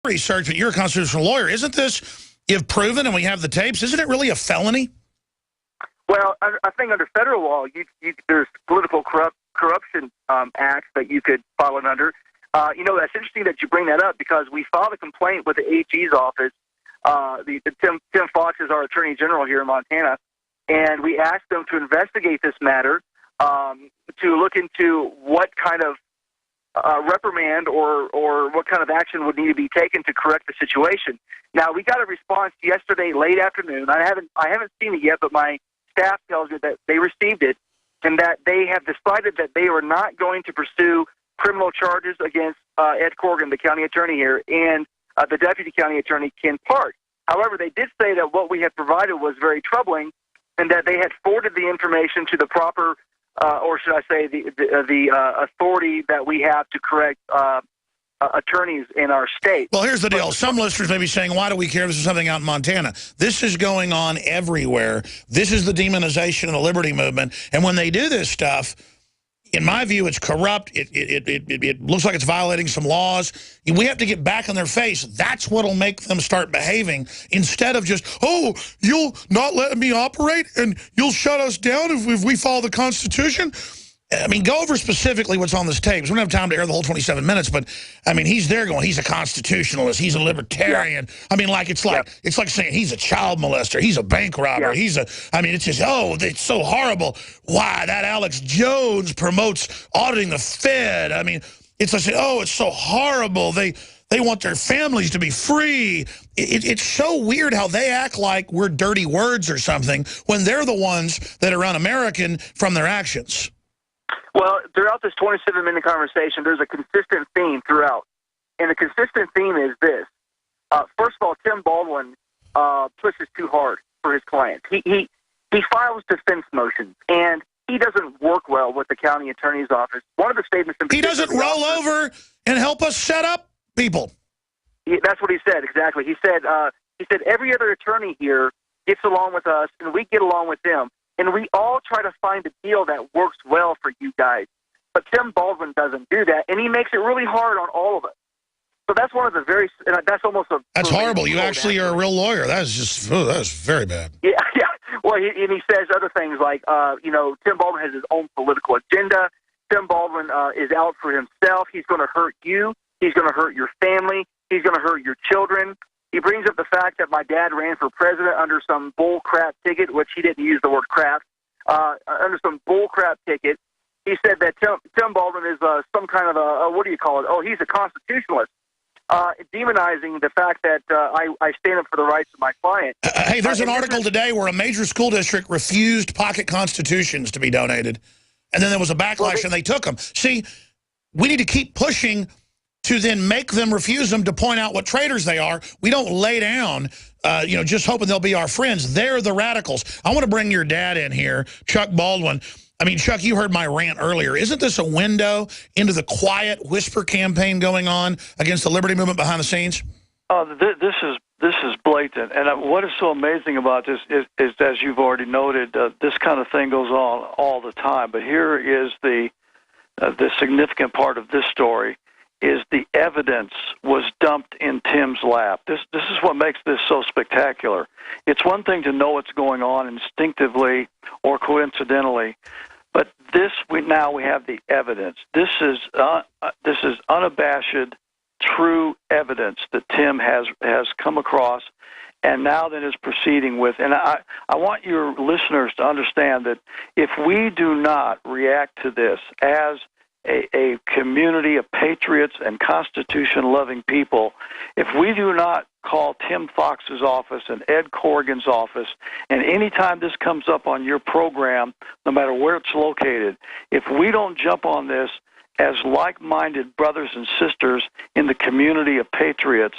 research, but you're a constitutional lawyer. Isn't this, if proven and we have the tapes, isn't it really a felony? Well, I think under federal law, there's political corruption acts that you could file it under. That's interesting that you bring that up because we filed a complaint with the AG's office. Tim Fox is our Attorney General here in Montana, and we asked them to investigate this matter, to look into what kind of reprimand or what kind of action would need to be taken to correct the situation. Now, we got a response yesterday late afternoon. I haven't seen it yet, but my staff tells me that they received it and that they have decided that they are not going to pursue criminal charges against Ed Corrigan, the county attorney here, and the deputy county attorney, Ken Park. However, they did say that what we had provided was very troubling and that they had forwarded the information to the proper, or should I say, the authority that we have to correct attorneys in our state. Well, here's the deal. Some listeners may be saying, why do we care? This is something out in Montana. This is going on everywhere. This is the demonization of the liberty movement. And when they do this stuff, in my view, it's corrupt. It looks like it's violating some laws. We have to get back in their face. That's what'll make them start behaving instead of just, oh, you'll not let me operate and you'll shut us down if we follow the Constitution. I mean, go over specifically what's on this tape. We don't have time to air the whole 27 minutes, but I mean, he's there going, he's a constitutionalist, he's a libertarian. Yeah. I mean, like it's like saying he's a child molester, he's a bank robber, it's just, oh, it's so horrible. Why that Alex Jones promotes auditing the Fed? I mean, it's like, oh, it's so horrible. They want their families to be free. It's so weird how they act like we're dirty words or something when they're the ones that are un-American from their actions. Well, throughout this 27-minute conversation, there's a consistent theme throughout. And the consistent theme is this. First of all, Tim Baldwin pushes too hard for his clients. He files defense motions, and he doesn't work well with the county attorney's office. One of the statements in he doesn't roll over and help us set up people. That's what he said, exactly. He said every other attorney here gets along with us, and we get along with them. And we all try to find a deal that works well for you guys. But Tim Baldwin doesn't do that, and he makes it really hard on all of us. So that's one of the that's almost a... That's horrible. You actually are a real lawyer. That's just, that's very bad. Yeah. Well, and he says other things like, Tim Baldwin has his own political agenda. Tim Baldwin is out for himself. He's going to hurt you. He's going to hurt your family. He's going to hurt your children. He brings up the fact that my dad ran for president under some bull crap ticket, which he didn't use the word crap, under some bull crap ticket. He said that Tim Baldwin is some kind of what do you call it? Oh, he's a constitutionalist, demonizing the fact that I stand up for the rights of my client. Hey, there's an article today where a major school district refused pocket constitutions to be donated, and then there was a backlash and they took them. See, we need to keep pushing to then make them refuse them, to point out what traitors they are. We don't lay down, just hoping they'll be our friends. They're the radicals. I want to bring your dad in here, Chuck Baldwin. I mean, Chuck, you heard my rant earlier. Isn't this a window into the quiet whisper campaign going on against the liberty movement behind the scenes? This is blatant. And what is so amazing about this is as you've already noted, this kind of thing goes on all the time. But here is the significant part of this story. Is the evidence was dumped in Tim's lap. This is what makes this so spectacular. It's one thing to know what's going on instinctively or coincidentally, but now we have the evidence. This is unabashed, true evidence that Tim has come across, and now that is proceeding with. And I want your listeners to understand that if we do not react to this as a community of patriots and Constitution-loving people, if we do not call Tim Fox's office and Ed Corrigan's office, and anytime this comes up on your program, no matter where it's located, if we don't jump on this as like-minded brothers and sisters in the community of patriots,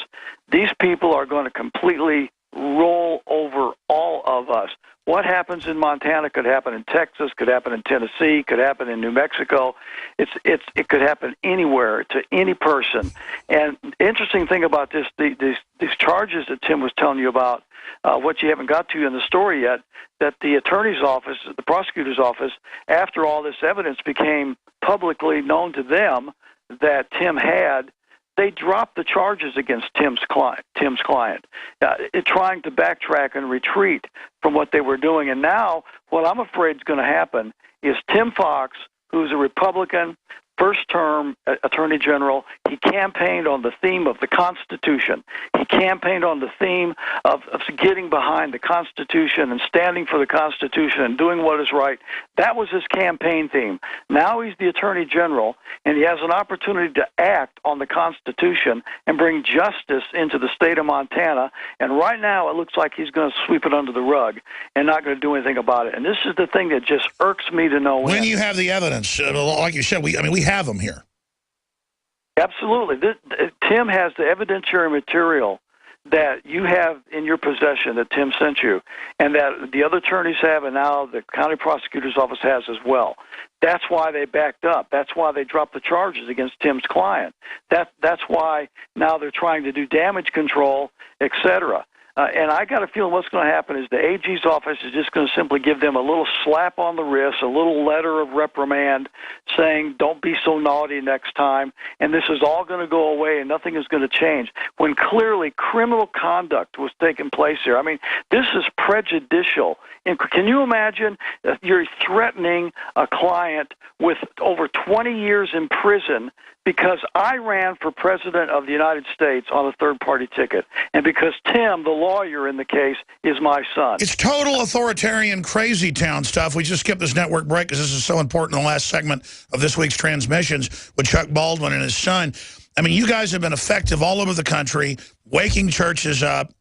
these people are going to completely roll over all of us. What happens in Montana could happen in Texas, could happen in Tennessee, could happen in New Mexico. It could happen anywhere to any person. And the interesting thing about this, these charges that Tim was telling you about, what you haven't got to in the story yet, that the attorney's office, the prosecutor's office, after all this evidence became publicly known to them that Tim had they dropped the charges against Tim's client, trying to backtrack and retreat from what they were doing. And now what I'm afraid is going to happen is Tim Fox, who's a Republican, first-term Attorney General, he campaigned on the theme of the Constitution. He campaigned on the theme of getting behind the Constitution and standing for the Constitution and doing what is right. That was his campaign theme. Now he's the Attorney General, and he has an opportunity to act on the Constitution and bring justice into the state of Montana. And right now it looks like he's going to sweep it under the rug and not going to do anything about it. And this is the thing that just irks me to no end. When you have the evidence, like you said, we have them here. Absolutely. Tim has the evidentiary material that you have in your possession that Tim sent you, and that the other attorneys have, and now the county prosecutor's office has as well. That's why they backed up. That's why they dropped the charges against Tim's client. That's why now they're trying to do damage control, et cetera. And I got a feeling what's going to happen is the AG's office is just going to simply give them a little slap on the wrist, a little letter of reprimand saying, don't be so naughty next time, and this is all going to go away and nothing is going to change, when clearly criminal conduct was taking place here. I mean, this is prejudicial. And can you imagine you're threatening a client with over 20 years in prison because I ran for president of the United States on a third-party ticket, and because Tim, the lawyer in the case, is my son. It's total authoritarian, crazy town stuff. We just skipped this network break because this is so important in the last segment of this week's transmissions with Chuck Baldwin and his son. I mean, you guys have been effective all over the country, waking churches up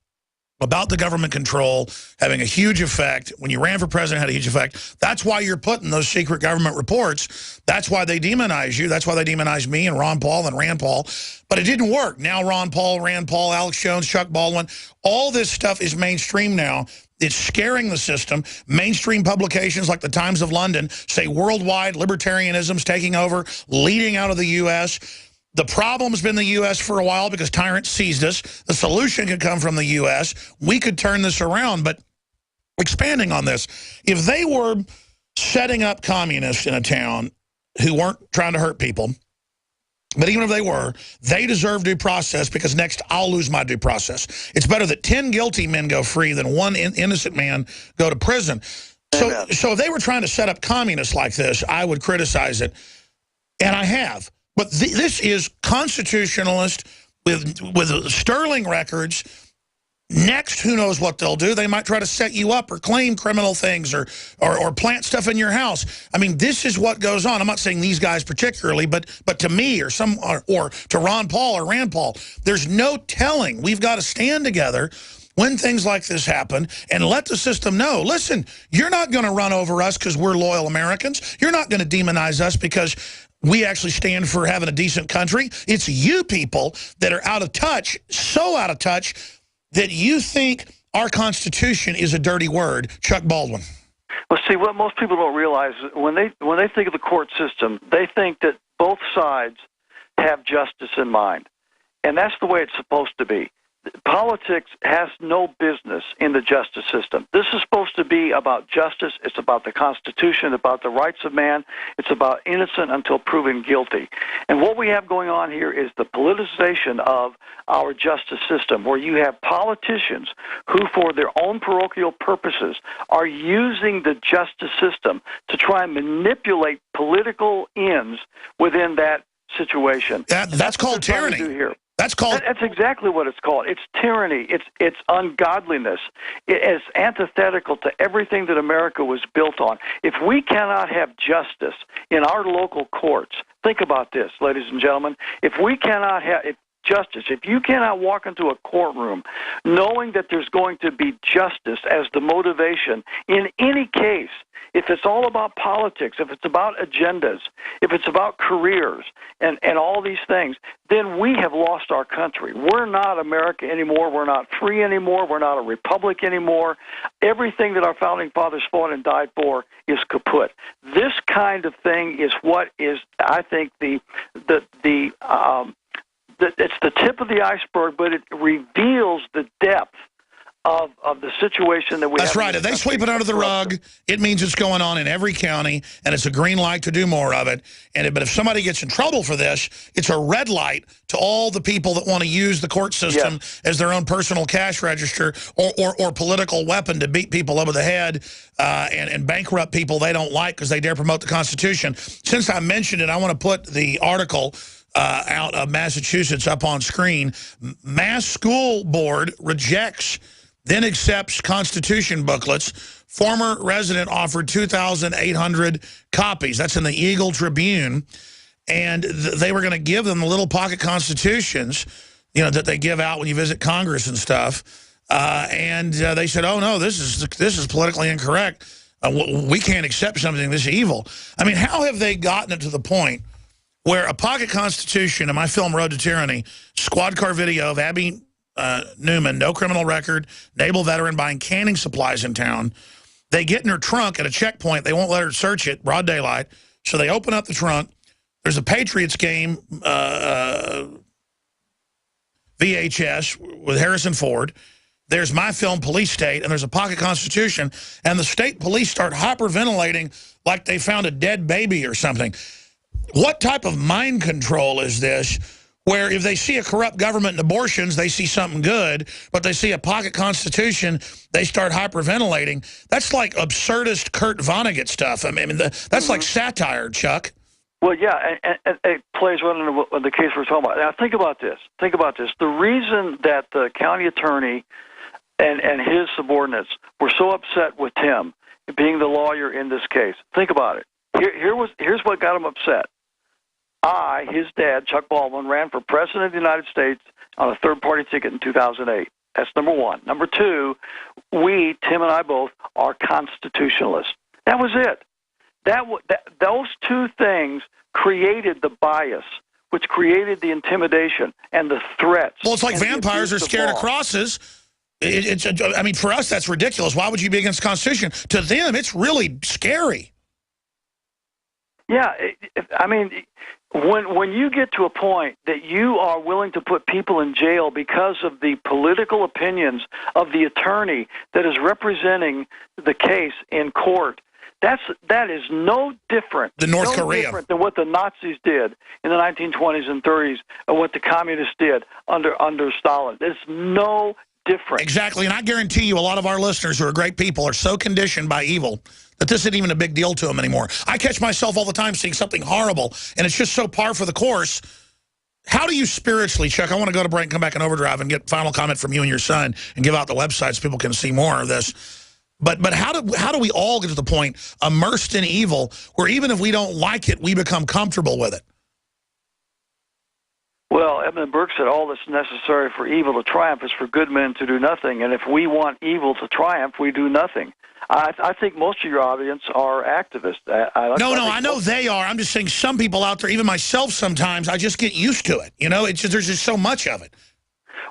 about the government control, having a huge effect. When you ran for president, it had a huge effect. That's why you're putting those secret government reports. That's why they demonize you. That's why they demonize me and Ron Paul and Rand Paul. But it didn't work. Now Ron Paul, Rand Paul, Alex Jones, Chuck Baldwin, all this stuff is mainstream now. It's scaring the system. Mainstream publications like the Times of London say worldwide libertarianism's taking over, leading out of the U.S., The problem's been the U.S. for a while because tyrants seized us. The solution could come from the U.S. We could turn this around. But expanding on this, if they were setting up communists in a town who weren't trying to hurt people, but even if they were, they deserve due process because next I'll lose my due process. It's better that 10 guilty men go free than one innocent man go to prison. So if they were trying to set up communists like this, I would criticize it, and I have. But this is constitutionalist with sterling records. Next, who knows what they'll do? They might try to set you up or claim criminal things or plant stuff in your house. I mean, this is what goes on. I'm not saying these guys particularly, but to me or to Ron Paul or Rand Paul, there's no telling. We've got to stand together when things like this happen and let the system know, listen, you're not going to run over us because we're loyal Americans. You're not going to demonize us because we actually stand for having a decent country. It's you people that are out of touch, so out of touch, that you think our Constitution is a dirty word. Chuck Baldwin. Well, see, what most people don't realize, when they think of the court system, they think that both sides have justice in mind. And that's the way it's supposed to be. Politics has no business in the justice system. This is supposed to be about justice. It's about the Constitution, about the rights of man. It's about innocent until proven guilty. And what we have going on here is the politicization of our justice system, where you have politicians who, for their own parochial purposes, are using the justice system to try and manipulate political ends within that situation. That's called tyranny. That's exactly what it's called. It's tyranny. It's ungodliness. It's antithetical to everything that America was built on. If we cannot have justice in our local courts, think about this, ladies and gentlemen. If we cannot have justice, if you cannot walk into a courtroom knowing that there's going to be justice as the motivation in any case, if it's all about politics, if it's about agendas, if it's about careers and all these things, then we have lost our country. We're not America anymore. We're not free anymore. We're not a republic anymore. Everything that our founding fathers fought and died for is kaput. This kind of thing is what is, I think, it's the tip of the iceberg, but it reveals the depth of the situation that we That's have. right. If they sweep it under the rug, it means it's going on in every county, and it's a green light to do more of it. But if somebody gets in trouble for this, it's a red light to all the people that want to use the court system as their own personal cash register or political weapon to beat people over the head and bankrupt people they don't like because they dare promote the Constitution. Since I mentioned it, I want to put the article out of Massachusetts up on screen. Mass School Board rejects, then accepts Constitution booklets. Former resident offered 2,800 copies. That's in the Eagle Tribune. And they were going to give them the little pocket constitutions, you know, that they give out when you visit Congress and stuff. And they said, oh, no, this is politically incorrect. We can't accept something this evil. I mean, how have they gotten it to the point where a pocket constitution, in my film Road to Tyranny, squad car video of Abby Newman, no criminal record, naval veteran buying canning supplies in town. They get in her trunk at a checkpoint. They won't let her search it, broad daylight. So they open up the trunk. There's a Patriots game, VHS, with Harrison Ford. There's my film, Police State, and there's a pocket constitution. And the state police start hyperventilating like they found a dead baby or something. What type of mind control is this, where if they see a corrupt government and abortions, they see something good, but they see a pocket constitution, they start hyperventilating? That's like absurdist Kurt Vonnegut stuff. I mean, that's like satire, Chuck. Well, yeah, and it plays right into the case we're talking about. Now, think about this. Think about this. The reason that the county attorney and his subordinates were so upset with Tim being the lawyer in this case, think about it. Here's what got him upset. His dad, Chuck Baldwin, ran for president of the United States on a third-party ticket in 2008. That's number one. Number two, Tim and I both, are constitutionalists. That was it. Those two things created the bias, which created the intimidation and the threats. Well, it's like vampires are scared of crosses. I mean, for us, that's ridiculous. Why would you be against the Constitution? To them, it's really scary. Yeah, I mean, when you get to a point that you are willing to put people in jail because of the political opinions of the attorney that is representing the case in court, that is no different than North Korea, different than what the Nazis did in the 1920s and 30s, and what the communists did under Stalin. There's no different. Exactly, and I guarantee you a lot of our listeners who are great people are so conditioned by evil that this isn't even a big deal to them anymore. I catch myself all the time seeing something horrible, and it's just so par for the course. How do you spiritually, Chuck, I want to go to break and come back in Overdrive and get final comment from you and your son and give out the website so people can see more of this. But how do we all get to the point, immersed in evil, where even if we don't like it, we become comfortable with it? Well, Edmund Burke said all that's necessary for evil to triumph is for good men to do nothing. And if we want evil to triumph, we do nothing. I think most of your audience are activists. I know they are. I'm just saying some people out there, even myself sometimes, I just get used to it. You know, there's just so much of it.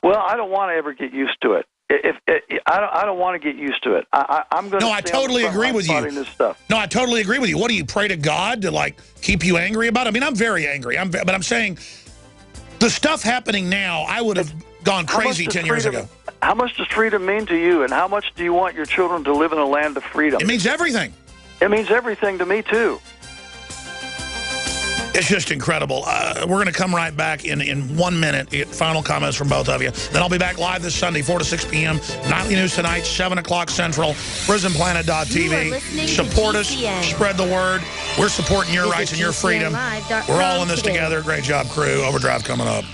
Well, I don't want to ever get used to it. I don't want to get used to it. I'm going to. No, I totally agree with you. This stuff. No, I totally agree with you. What do you pray to God to like keep you angry about it? I mean, I'm very angry. But I'm saying the stuff happening now, I would have gone crazy 10 years ago. How much does freedom mean to you, and how much do you want your children to live in a land of freedom? It means everything. It means everything to me too. It's just incredible. We're going to come right back in 1 minute. Final comments from both of you. Then I'll be back live this Sunday, 4 to 6 p.m. Nightly News Tonight, 7 o'clock Central, PrisonPlanet.tv. Support us. Spread the word. We're supporting your rights and your freedom. We're all in this together. Great job, crew. Overdrive coming up.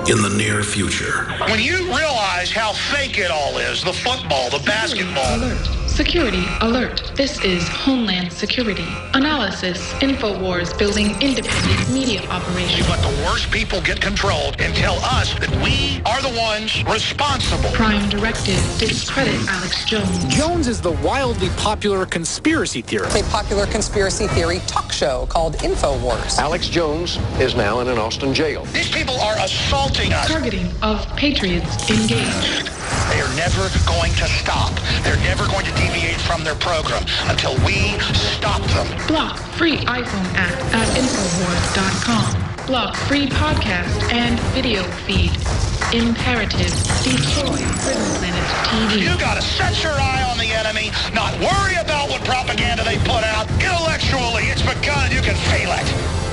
In the near future. When you realize how fake it all is, the football, the basketball. Alert. Security alert. This is Homeland Security. Analysis. InfoWars building independent media operation. We let the worst people get control and tell us that we are the ones responsible. Prime directive. Discredit Alex Jones. Jones is the wildly popular conspiracy theorist. A popular conspiracy theory talk show called InfoWars. Alex Jones is now in an Austin jail. These people are assaulting us. Targeting of patriots engaged. They are never going to stop. They're never going to deviate from their program until we stop them. Block free iPhone app at Infowars.com. Block free podcast and video feed. imperative. Destroy Prison Planet TV. You gotta set your eye on the enemy, not worry about what propaganda they put out. Intellectually, it's begun. You can feel it.